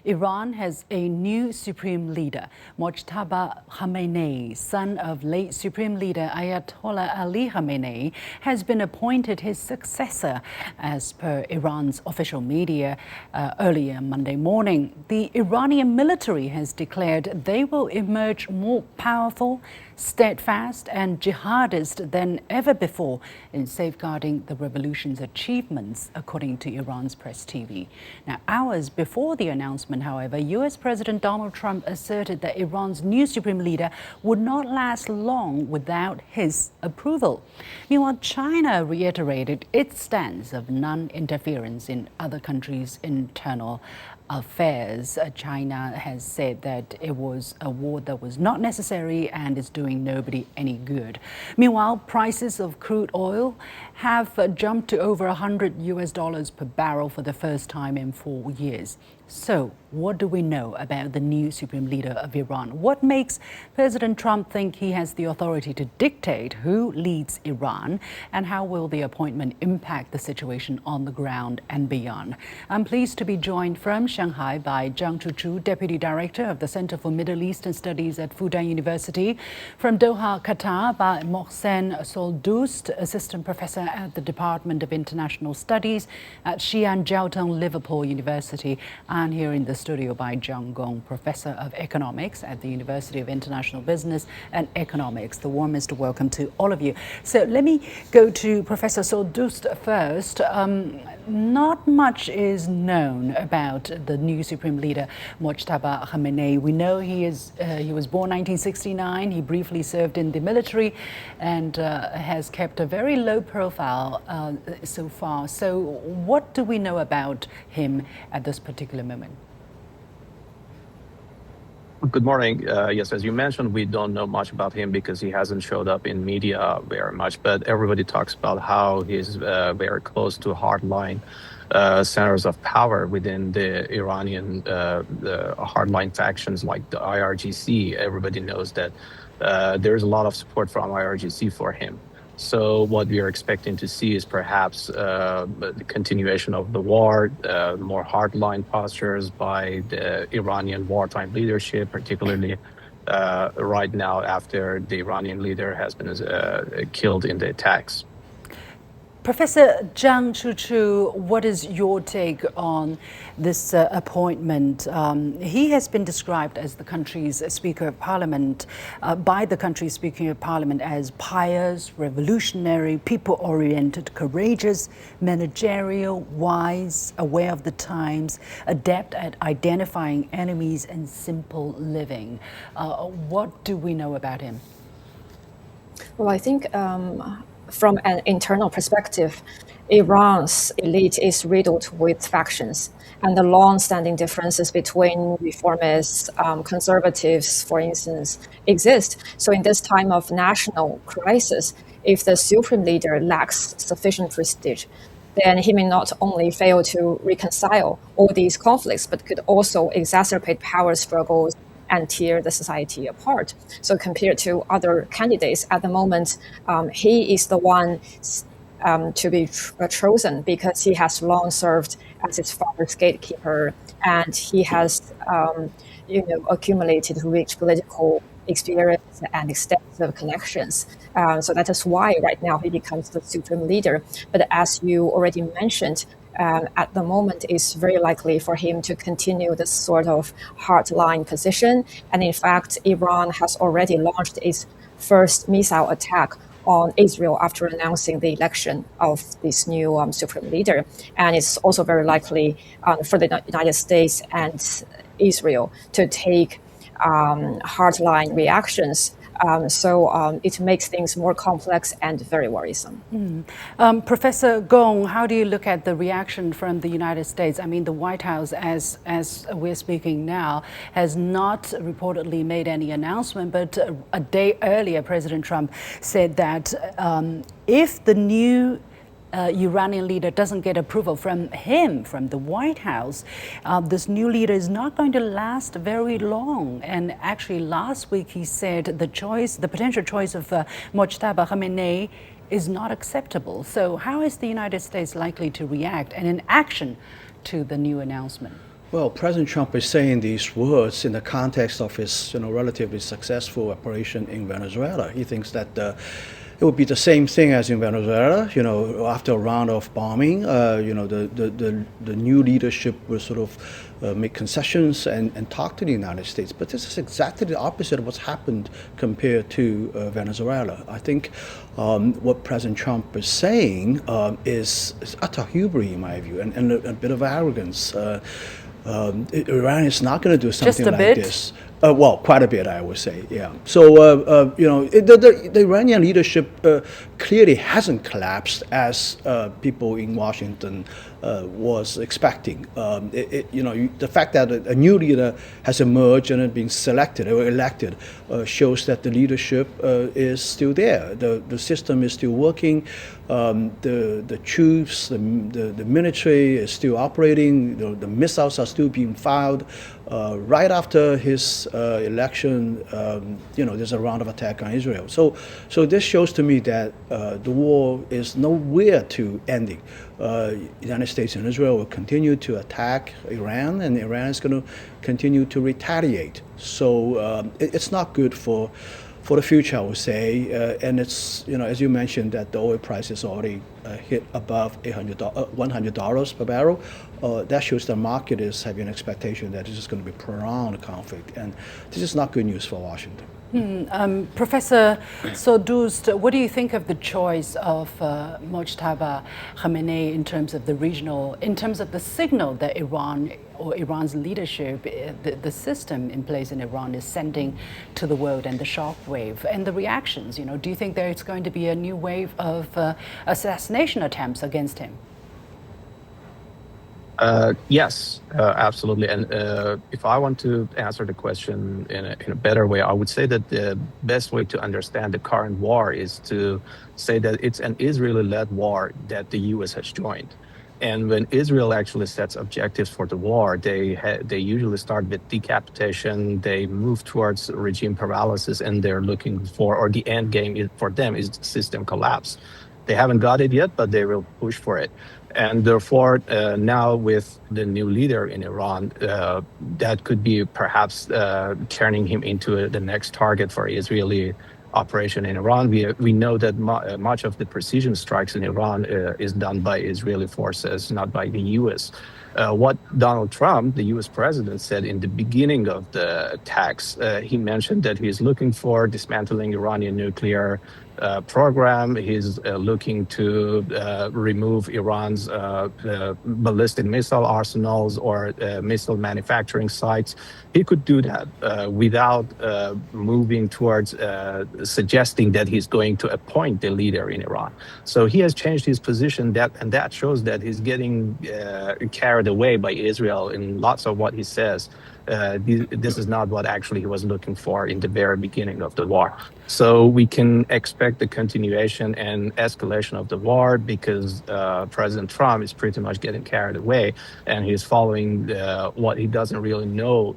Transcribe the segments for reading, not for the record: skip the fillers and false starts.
Iran has a new supreme leader. Mojtaba Khamenei, son of late supreme leader Ayatollah Ali Khamenei, has been appointed his successor, as per Iran's official media earlier Monday morning. The Iranian military has declared they will emerge more powerful, steadfast and jihadist than ever before in safeguarding the revolution's achievements, according to Iran's press TV. Now, hours before the announcement, however, U.S. President Donald Trump asserted that Iran's new supreme leader would not last long without his approval. Meanwhile, China reiterated its stance of non-interference in other countries' internal affairs. China has said that it was a war that was not necessary and is doing nobody any good. Meanwhile, prices of crude oil have jumped to over $100 per barrel for the first time in 4 years. So, what do we know about the new supreme leader of Iran? What makes President Trump think he has the authority to dictate who leads Iran? And how will the appointment impact the situation on the ground and beyond? I'm pleased to be joined from Shanghai by Zhang Chuchu, Deputy Director of the Center for Middle Eastern Studies at Fudan University. From Doha, Qatar, by Mohsen Soldust, Assistant Professor at the Department of International Studies at Xi'an Jiaotong Liverpool University. And here in the studio by Zhang Gong, Professor of Economics at the University of International Business and Economics. The warmest welcome to all of you. So let me go to Professor Soldust first. Not much is known about the new supreme leader, Mojtaba Khamenei. We know he was born 1969. He briefly served in the military and has kept a very low profile so far. So what do we know about him at this particular moment? Good morning. Yes, as you mentioned, we don't know much about him because he hasn't showed up in media very much, but everybody talks about how he's very close to hardline centers of power within the Iranian the hardline factions like the IRGC. Everybody knows that there's a lot of support from IRGC for him. So what we are expecting to see is perhaps the continuation of the war, more hardline postures by the Iranian wartime leadership, particularly right now after the Iranian leader has been killed in the attacks. Professor Zhang Chuchu, what is your take on this appointment? He has been described as the country's Speaker of Parliament, by the country's Speaker of Parliament as pious, revolutionary, people-oriented, courageous, managerial, wise, aware of the times, adept at identifying enemies and simple living. What do we know about him? Well, I think from an internal perspective, Iran's elite is riddled with factions, and the long-standing differences between reformists, conservatives, for instance, exist. So in this time of national crisis, if the supreme leader lacks sufficient prestige, then he may not only fail to reconcile all these conflicts, but could also exacerbate power struggles and tear the society apart. So compared to other candidates at the moment, he is the one to be chosen because he has long served as his father's gatekeeper, and he has accumulated rich political experience and extensive connections. So that is why right now he becomes the supreme leader. But as you already mentioned, at the moment, it's very likely for him to continue this sort of hardline position. And in fact, Iran has already launched its first missile attack on Israel after announcing the election of this new supreme leader. And it's also very likely for the United States and Israel to take hardline reactions. So it makes things more complex and very worrisome. Professor Gong, how do you look at the reaction from the United States? I mean, the White House, as we're speaking now, has not reportedly made any announcement, but a day earlier, President Trump said that if the new Iranian leader doesn't get approval from him, from the White House, this new leader is not going to last very long. And actually last week he said the potential choice of Mojtaba Khamenei is not acceptable. So how is the United States likely to react and in action to the new announcement? Well, President Trump is saying these words in the context of his, relatively successful operation in Venezuela. He thinks that it would be the same thing as in Venezuela. After a round of bombing, the new leadership will sort of make concessions and talk to the United States. But this is exactly the opposite of what's happened compared to Venezuela. I think what President Trump is saying is utter hubris, in my view, and a bit of arrogance. Iran is not going to do something like this. Well, quite a bit, I would say, yeah. So, the Iranian leadership clearly hasn't collapsed as people in Washington was expecting. The fact that a new leader has emerged and been selected or elected shows that the leadership is still there. The system is still working. The troops, the military is still operating. The missiles are still being fired. Right after his election, there's a round of attack on Israel. So this shows to me that the war is nowhere to ending. United States and Israel will continue to attack Iran, and Iran is going to continue to retaliate. So it's not good for the future, I would say. And it's, as you mentioned, that the oil price is already hit above $100 per barrel. That shows the market is having an expectation that this is going to be a prolonged conflict. And this is not good news for Washington. Professor Sodust, what do you think of the choice of Mojtaba Khamenei in terms of the signal that Iran or Iran's leadership, the system in place in Iran is sending to the world, and the shock wave and the reactions? Do you think there's going to be a new wave of assassination attempts against him? Yes, absolutely. And if I want to answer the question in a better way, I would say that the best way to understand the current war is to say that it's an Israeli-led war that the U.S. has joined. And when Israel actually sets objectives for the war, they usually start with decapitation, they move towards regime paralysis, and they're looking for, or the end game for them is system collapse. They haven't got it yet, but they will push for it. And therefore, now with the new leader in Iran, that could be perhaps turning him into the next target for Israeli operation in Iran. We know that much of the precision strikes in Iran is done by Israeli forces, not by the U.S. What Donald Trump, the U.S. president, said in the beginning of the attacks, he mentioned that he's looking for dismantling Iranian nuclear program. He's looking to remove Iran's ballistic missile arsenals or missile manufacturing sites. He could do that without moving towards suggesting that he's going to appoint the leader in Iran. So he has changed his position, and that shows that he's getting carried away by Israel in lots of what he says. This is not what actually he was looking for in the very beginning of the war. So we can expect the continuation and escalation of the war because President Trump is pretty much getting carried away, and he's following what he doesn't really know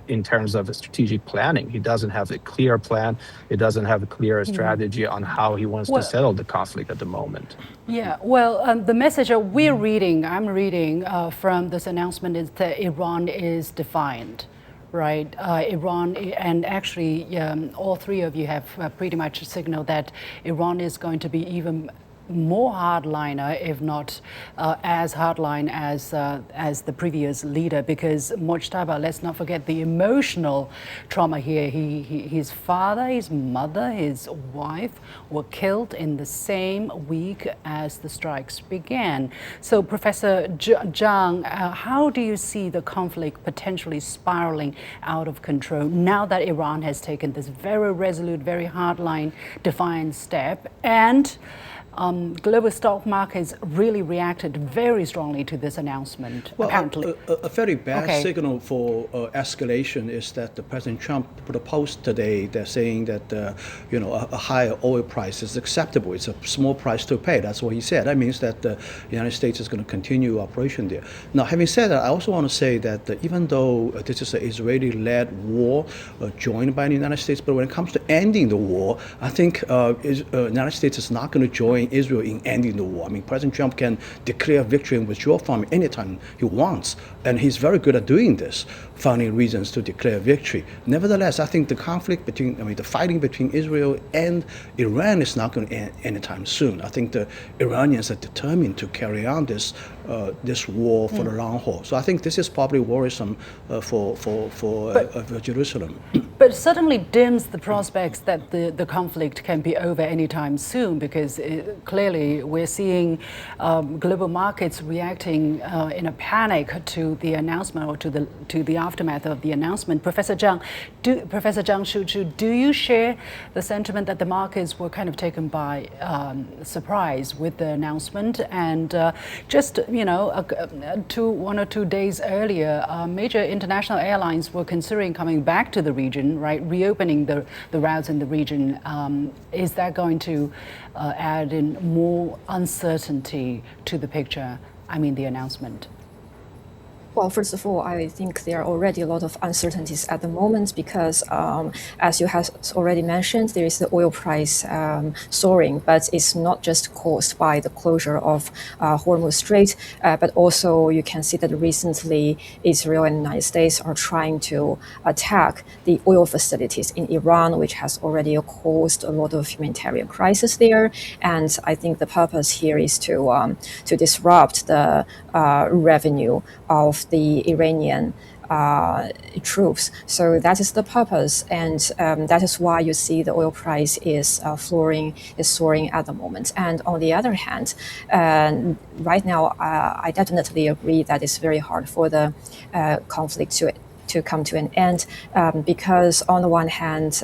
in terms of strategic planning. He doesn't have a clear plan. He doesn't have a clear strategy on how he wants to settle the conflict at the moment. Yeah, well, the message I'm reading from this announcement is that Iran is defiant, right? Iran, and actually all three of you have pretty much signaled that Iran is going to be even more hardliner, if not as hardline as the previous leader, because Mojtaba, let's not forget the emotional trauma here. His father, his mother, his wife were killed in the same week as the strikes began. So, Professor Zhang, how do you see the conflict potentially spiraling out of control now that Iran has taken this very resolute, very hardline, defiant step, and global stock markets really reacted very strongly to this announcement, apparently? A very bad signal for escalation is that President Trump put a post today that's saying that a higher oil price is acceptable. It's a small price to pay. That's what he said. That means that the United States is going to continue operation there. Now, having said that, I also want to say that even though this is an Israeli-led war joined by the United States, but when it comes to ending the war, I think the United States is not going to join supporting Israel in ending the war. I mean, President Trump can declare victory and withdraw from it anytime he wants, and he's very good at doing this, finding reasons to declare victory. Nevertheless, I think the conflict the fighting between Israel and Iran is not going to end anytime soon. I think the Iranians are determined to carry on this war for the long haul. So I think this is probably worrisome for Jerusalem. But it certainly dims the prospects that the conflict can be over anytime soon, because clearly we're seeing global markets reacting in a panic to the announcement or to the aftermath of the announcement. Professor Zhang Chuchu, do you share the sentiment that the markets were kind of taken by surprise with the announcement, and just 1 or 2 days earlier, major international airlines were considering coming back to the region, right, reopening the routes in the region. Is that going to add in more uncertainty to the picture? I mean, the announcement. Well, first of all, I think there are already a lot of uncertainties at the moment because, as you have already mentioned, there is the oil price soaring, but it's not just caused by the closure of Hormuz Strait, but also you can see that recently Israel and the United States are trying to attack the oil facilities in Iran, which has already caused a lot of humanitarian crisis there. And I think the purpose here is to disrupt the revenue of the Iranian troops. So that is the purpose, and that is why you see the oil price is soaring at the moment. And on the other hand, right now, I definitely agree that it's very hard for the conflict to come to an end, because on the one hand,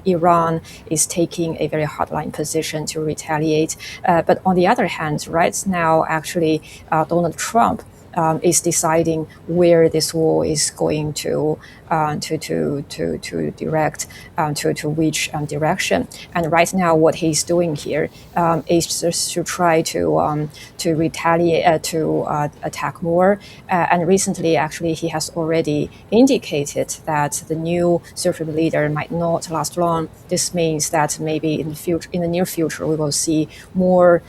Iran is taking a very hardline position to retaliate, but on the other hand, right now, actually, Donald Trump is deciding where this war is going to direct, to which direction. And right now, what he's doing here is just to try to retaliate, to attack more. And recently, actually, he has already indicated that the new Supreme leader might not last long. This means that maybe in the near future, we will see more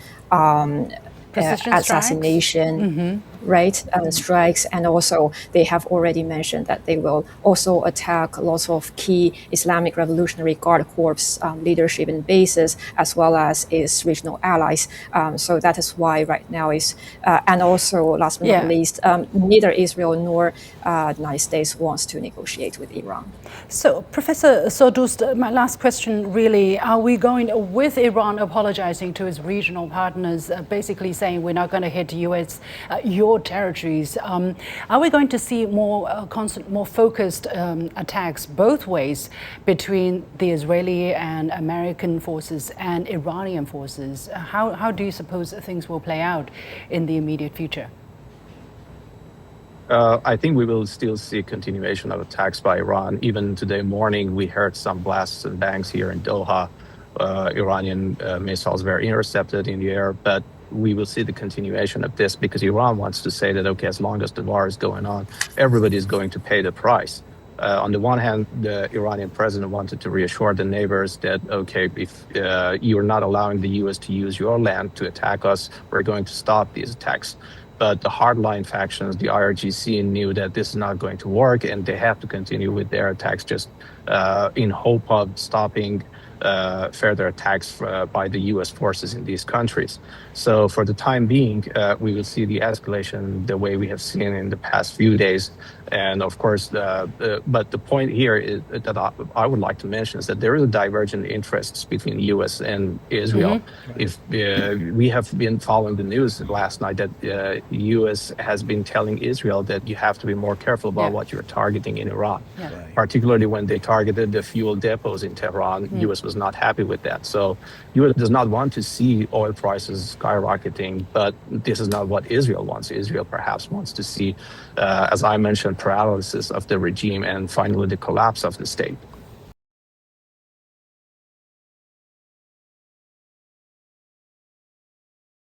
assassination, right, strikes, and also they have already mentioned that they will also attack lots of key Islamic Revolutionary Guard Corps leadership and bases, as well as its regional allies. So that is why right now is, and also last but not least, neither Israel nor the United States wants to negotiate with Iran. So, Professor Sodust, my last question really, are we going, with Iran apologizing to its regional partners, basically saying we're not going to hit your territories, are we going to see more more focused attacks both ways between the Israeli and American forces and Iranian forces? How do you suppose things will play out in the immediate future? I think we will still see a continuation of attacks by Iran. Even today morning, we heard some blasts and bangs here in Doha. Iranian missiles were intercepted in the air, but we will see the continuation of this because Iran wants to say that, okay, as long as the war is going on, everybody is going to pay the price. On the one hand, the Iranian president wanted to reassure the neighbors that, okay, if you're not allowing the U.S. to use your land to attack us, we're going to stop these attacks. But the hardline factions, the IRGC, knew that this is not going to work, and they have to continue with their attacks just in hope of stopping further attacks by the U.S. forces in these countries. So for the time being, we will see the escalation the way we have seen in the past few days. And of course, but the point here is that I would like to mention is that there is a divergent interests between the U.S. and Israel. If we have been following the news last night that the U.S. has been telling Israel that you have to be more careful about what you're targeting in Iran, particularly when they targeted the fuel depots in Tehran. U.S. was not happy with that. So U.S. does not want to see oil prices skyrocketing, but this is not what Israel wants. Israel perhaps wants to see, as I mentioned, paralysis of the regime and finally the collapse of the state.